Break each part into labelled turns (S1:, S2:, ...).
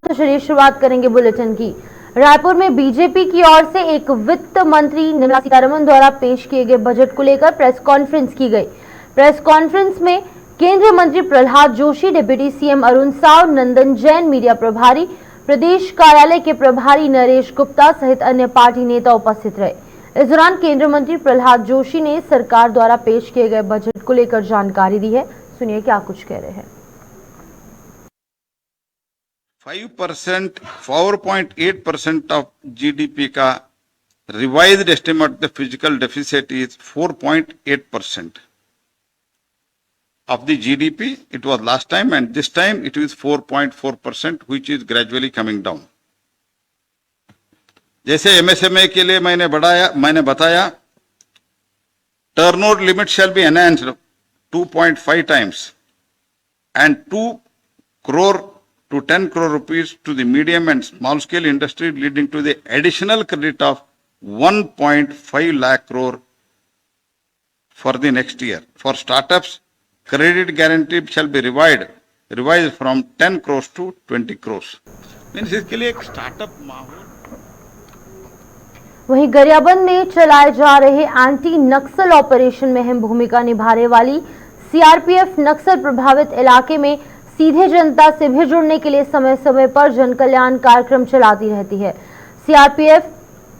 S1: तो चलिए शुरुआत करेंगे बुलेटिन की। रायपुर में बीजेपी की ओर से एक वित्त मंत्री निर्मला सीतारमण द्वारा पेश किए गए बजट को लेकर प्रेस कॉन्फ्रेंस की गई। प्रेस कॉन्फ्रेंस में केंद्रीय मंत्री प्रहलाद जोशी, डिप्टी सीएम अरुण साव, नंदन जैन, मीडिया प्रभारी, प्रदेश कार्यालय के प्रभारी नरेश गुप्ता सहित अन्य पार्टी नेता उपस्थित रहे। इस दौरान केंद्रीय मंत्री प्रहलाद जोशी ने सरकार द्वारा पेश किए गए बजट को लेकर जानकारी दी है। सुनिए क्या कुछ कह रहे हैं।
S2: 5%, 4.8% of GDP का revised estimate the physical deficit is 4.8% of the GDP. It was last time and this time it is 4.4%, which is gradually coming down. जैसे MSME के लिए मैंने बताया turnover limit shall be enhanced 2.5 times and 2 crore to 10 crore rupees to the medium and small scale industry, leading to the additional credit of 1.5 lakh crore for the next year. For startups, credit guarantee shall be revised from 10 crores to 20 crores. Means इसके लिए एक startup माहौल।
S1: वहीं गरियाबंद में चलाए जा रहे anti नक्सल operation में अहम भूमिका निभाने वाली सीआरपीएफ नक्सल प्रभावित इलाके में सीधे जनता से भी जुड़ने के लिए समय समय पर जन कल्याण कार्यक्रम चलाती रहती है। सीआरपीएफ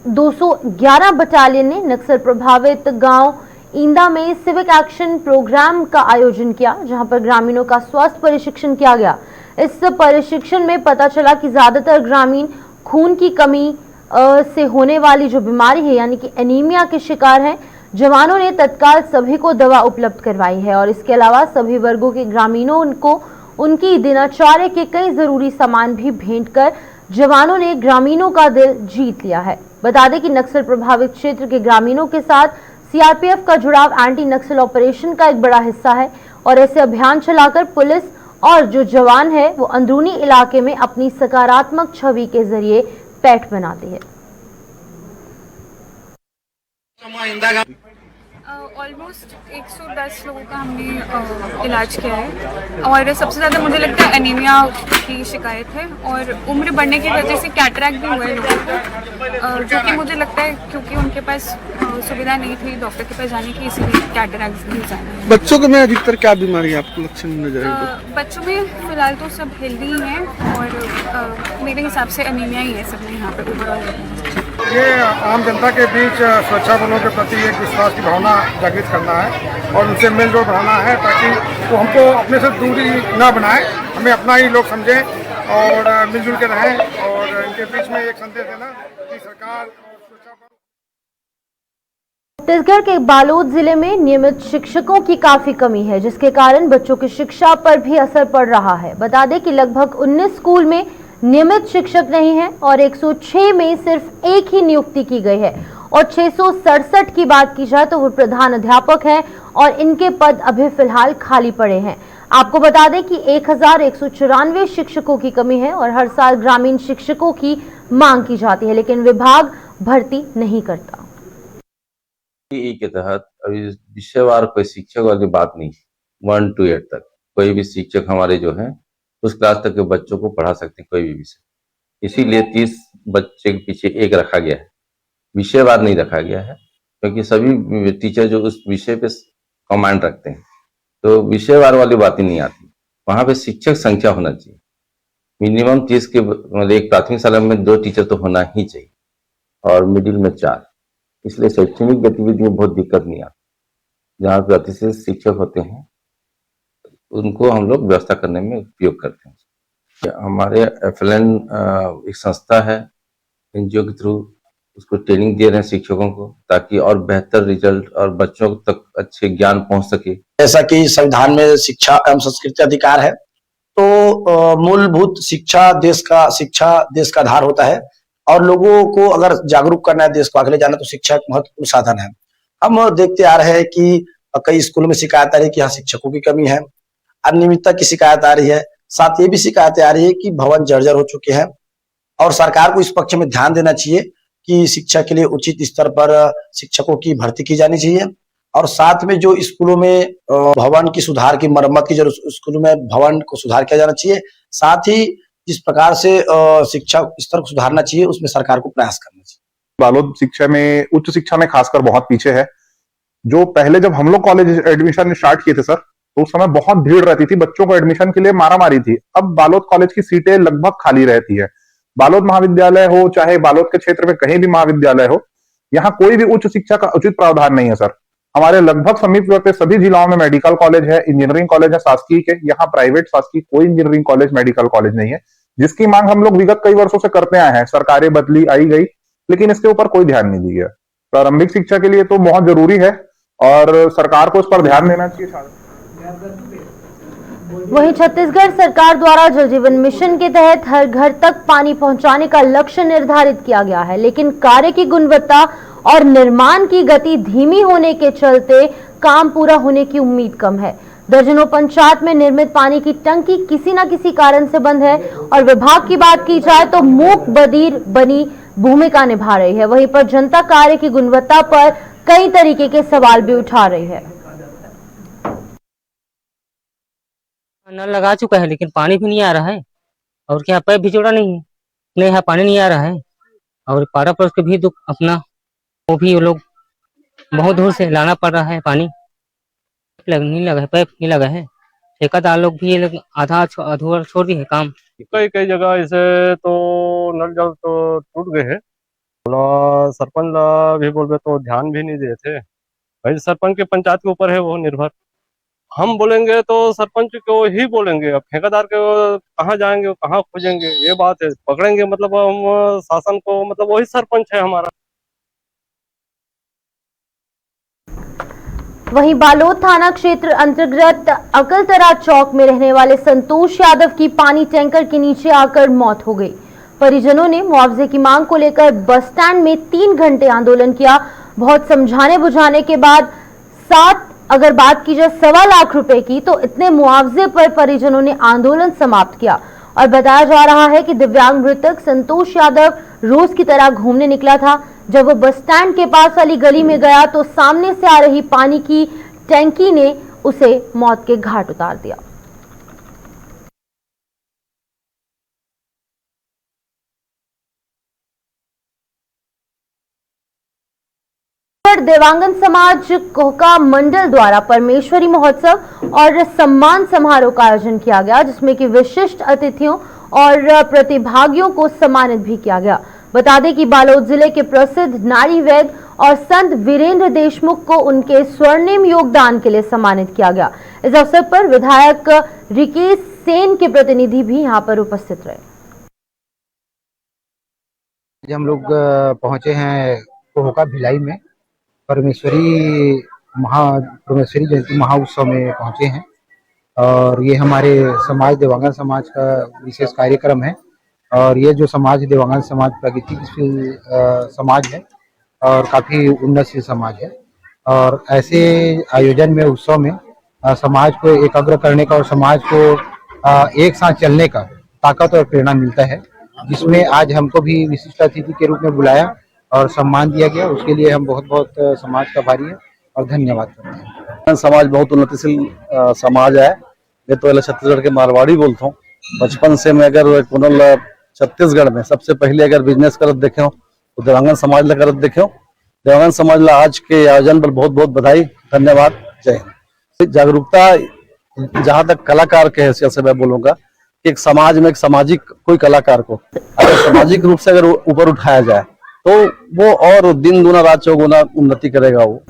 S1: 211 बटालियन ने नक्सल प्रभावित गांव ईंदा में सिविक एक्शन प्रोग्राम का आयोजन किया, जहां पर ग्रामीणों का स्वास्थ्य परीक्षण किया गया। इस परीक्षण में पता चला कि ज्यादातर ग्रामीण खून की कमी से होने वाली जो बीमारी है यानी कि एनीमिया के शिकार हैं। जवानों ने तत्काल सभी को दवा उपलब्ध करवाई है और इसके अलावा सभी वर्गों के ग्रामीणों को उनकी दिनचर्या के कई जरूरी सामान भी भेंट कर जवानों ने ग्रामीणों का दिल जीत लिया है। बता दें कि नक्सल प्रभावित क्षेत्र के ग्रामीणों के साथ सीआरपीएफ का जुड़ाव एंटी नक्सल ऑपरेशन का एक बड़ा हिस्सा है और ऐसे अभियान चलाकर पुलिस और जो जवान है वो अंदरूनी इलाके में अपनी सकारात्मक छवि के जरिए पैठ बनाते हैं।
S3: ऑलमोस्ट 110 लोगों का हमने इलाज किया है और सबसे ज़्यादा मुझे लगता है एनीमिया की शिकायत है और उम्र बढ़ने की वजह से कैटरैक्ट भी हुआ है लोगों को, जो कि मुझे लगता है क्योंकि उनके पास सुविधा नहीं थी डॉक्टर के पास जाने की, इसीलिए कैटरैक्ट भी हुआ है।
S4: बच्चों में अधिकतर क्या बीमारी आपको लक्षण नजर आई?
S3: बच्चों में फिलहाल तो सब हेल्दी ही हैं और मेरे हिसाब से एनीमिया ही है सब में यहाँ पर ओवरऑल।
S4: ये आम जनता के बीच सुरक्षा बलों के प्रति एक विश्वास की भावना जागृत करना है और उनसे मेल जोल बढ़ाना है ताकि वो हमको अपने से दूरी न बनाए, हमें अपना ही लोग समझें और मिलजुल के रहें और इनके बीच में एक संदेश देना कि सरकार और सुरक्षा बल।
S1: छत्तीसगढ़ के बालोद जिले में नियमित शिक्षकों की काफी कमी है, जिसके कारण बच्चों की शिक्षा पर भी असर पड़ रहा है। बता दें कि लगभग 19 स्कूल में नियमित शिक्षक नहीं है और 106 में सिर्फ एक ही नियुक्ति की गई है और 667 की बात की जाए तो वो प्रधान अध्यापक हैं और इनके पद अभी फिलहाल खाली पड़े हैं। आपको बता दें कि 1194 शिक्षकों की कमी है और हर साल ग्रामीण शिक्षकों की मांग की जाती है, लेकिन विभाग भर्ती नहीं करता।
S5: के तहत अभी विषयवार कोई शिक्षक वाली बात नहीं, 1 to 8 तक कोई भी शिक्षक हमारे जो है उस क्लास तक के बच्चों को पढ़ा सकते हैं कोई भी विषय। इसीलिए 30 बच्चे के पीछे एक रखा गया है, विषयवार नहीं रखा गया है, क्योंकि सभी टीचर जो उस विषय पे कमांड रखते हैं तो विषयवार वाली बात ही नहीं आती। वहां पे शिक्षक संख्या होना चाहिए, मिनिमम 30 के मतलब एक प्राथमिक शाला में 2 टीचर तो होना ही चाहिए और मिडिल में 4। इसलिए शैक्षणिक गतिविधि में बहुत दिक्कत नहीं आती। जहाँ पे अतिशय शिक्षक होते हैं उनको हम लोग व्यवस्था करने में उपयोग करते हैं। हमारे एफएलएन एक संस्था है, एनजीओ के थ्रू उसको ट्रेनिंग दे रहे हैं शिक्षकों को ताकि और बेहतर रिजल्ट और बच्चों तक अच्छे ज्ञान पहुंच सके।
S6: जैसा कि संविधान में शिक्षा एवं संस्कृति अधिकार है तो मूलभूत शिक्षा देश का आधार होता है और लोगों को अगर जागरूक करना है, देश को आगे ले जाना, तो शिक्षा एक महत्वपूर्ण साधन है। हम देखते आ रहे हैं कि कई स्कूलों में शिकायत आ रही है कि यहाँ शिक्षकों की कमी है, अनियमितता की शिकायत आ रही है, साथ ये भी शिकायतें आ रही है कि भवन जर्जर हो चुके हैं और सरकार को इस पक्ष में ध्यान देना चाहिए कि शिक्षा के लिए उचित स्तर पर शिक्षकों की भर्ती की जानी चाहिए और साथ में जो स्कूलों में भवन की सुधार की मरम्मत की जरूरत, स्कूलों में भवन को सुधार किया जाना चाहिए। साथ ही जिस प्रकार से शिक्षा स्तर को सुधारना चाहिए उसमें सरकार को प्रयास करना चाहिए।
S7: बालोद शिक्षा में, उच्च शिक्षा में खासकर बहुत पीछे है। जो पहले जब हम लोग कॉलेज एडमिशन स्टार्ट किए थे सर, तो उस समय बहुत भीड़ रहती थी, बच्चों को एडमिशन के लिए मारामारी थी। अब बालोद कॉलेज की सीटें लगभग खाली रहती है। बालोद महाविद्यालय हो चाहे बालोद के क्षेत्र में कहीं भी महाविद्यालय हो, यहाँ कोई भी उच्च शिक्षा का उचित प्रावधान नहीं है सर। हमारे लगभग समीपवर्ती सभी जिलाओं में मेडिकल कॉलेज है, इंजीनियरिंग कॉलेज है शासकीय के। यहाँ प्राइवेट शासकीय कोई इंजीनियरिंग कॉलेज, मेडिकल कॉलेज नहीं है, जिसकी मांग हम लोग विगत कई वर्षों से करते आए हैं। सरकारें बदली, आई गई, लेकिन इसके ऊपर कोई ध्यान नहीं दिया गया। प्रारंभिक शिक्षा के लिए तो बहुत जरूरी है और सरकार को इस पर ध्यान देना चाहिए।
S1: वहीं छत्तीसगढ़ सरकार द्वारा जल जीवन मिशन के तहत हर घर तक पानी पहुंचाने का लक्ष्य निर्धारित किया गया है, लेकिन कार्य की गुणवत्ता और निर्माण की गति धीमी होने के चलते काम पूरा होने की उम्मीद कम है। दर्जनों पंचायत में निर्मित पानी की टंकी किसी न किसी कारण से बंद है और विभाग की बात की जाए तो मूक बधिर बनी भूमिका निभा रही है। वहीं पर जनता कार्य की गुणवत्ता पर कई तरीके के सवाल भी उठा रही है।
S8: नल लगा चुका है लेकिन पानी भी नहीं आ रहा है, और क्या पाइप भी जोड़ा नहीं है, नहीं यहाँ पानी नहीं आ रहा है। और पारा पड़ोस के भी दुख अपना, वो भी वो लोग बहुत दूर से लाना पड़ रहा है पानी। नहीं लगा है, पाइप नहीं लगा है। ठेकेदार लोग भी ये लोग आधा अधूरा छोड़ दिए है काम।
S9: कई जगह ऐसे तो नल जल तो टूट गए हैं। सरपंच भी बोल तो ध्यान भी नहीं देते। भाई सरपंच के पंचायत के ऊपर है वो निर्भर। हम बोलेंगे तो सरपंच को ही बोलेंगे, अब ठेकेदार के कहाँ जाएंगे, कहाँ खोजेंगे, ये बात है। पकड़ेंगे मतलब हम शासन को, मतलब वही सरपंच है हमारा।
S1: वहीं बालोद थाना क्षेत्र अंतर्गत अकलतरा चौक में रहने वाले संतोष यादव की पानी टैंकर के नीचे आकर मौत हो गई। परिजनों ने मुआवजे की मांग को लेकर बस स्टैंड में 3 घंटे आंदोलन किया। बहुत समझाने बुझाने के बाद अगर बात की जाए 1.25 लाख रुपए की, तो इतने मुआवजे पर परिजनों ने आंदोलन समाप्त किया। और बताया जा रहा है कि दिव्यांग मृतक संतोष यादव रोज की तरह घूमने निकला था। जब वो बस स्टैंड के पास वाली गली में गया तो सामने से आ रही पानी की टैंकी ने उसे मौत के घाट उतार दिया। देवांगन समाज कोहका मंडल द्वारा परमेश्वरी महोत्सव और सम्मान समारोह का आयोजन किया गया, जिसमें कि विशिष्ट अतिथियों और प्रतिभागियों को सम्मानित भी किया गया। बता दें कि बालोद जिले के प्रसिद्ध नारी वैद्य और संत वीरेंद्र देशमुख को उनके स्वर्णिम योगदान के लिए सम्मानित किया गया। इस अवसर पर विधायक रिकेश सेन के प्रतिनिधि भी यहां पर उपस्थित रहे।
S10: हम लोग पहुंचे हैं कोहका भिलाई में परमेश्वरी जयंती महाउत्सव में पहुंचे हैं, और ये हमारे समाज देवांगन समाज का विशेष कार्यक्रम है। और ये जो समाज देवांगन समाज प्रगतिशील समाज है और काफ़ी उन्नतशील समाज है। और ऐसे आयोजन में, उत्सव में समाज को एकाग्र करने का और समाज को एक साथ चलने का ताकत और प्रेरणा मिलता है, जिसमें आज हमको भी विशिष्ट अतिथि के रूप में बुलाया और सम्मान दिया गया। उसके लिए हम बहुत बहुत समाज का आभारी है और धन्यवाद करते हैं।
S11: समाज बहुत उन्नतिशील समाज है। मैं तो छत्तीसगढ़ के मारवाड़ी बोलता हूँ। बचपन से मैं अगर छत्तीसगढ़ में सबसे पहले अगर बिजनेस करत देखे हो तो देवांगन समाज ला करत देखे हो। देवांगन समाज ला आज के आयोजन पर बहुत बहुत बधाई, धन्यवाद, जय हिंद। जागरूकता जहाँ तक कलाकार के हैसियत से मैं बोलूंगा कि एक समाज में एक सामाजिक कोई कलाकार को अगर सामाजिक रूप से अगर ऊपर उठाया जाए तो वो और दिन दुना रात चौगुना उन्नति करेगा वो।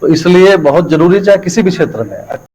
S11: तो इसलिए बहुत जरूरी, चाहे किसी भी क्षेत्र में।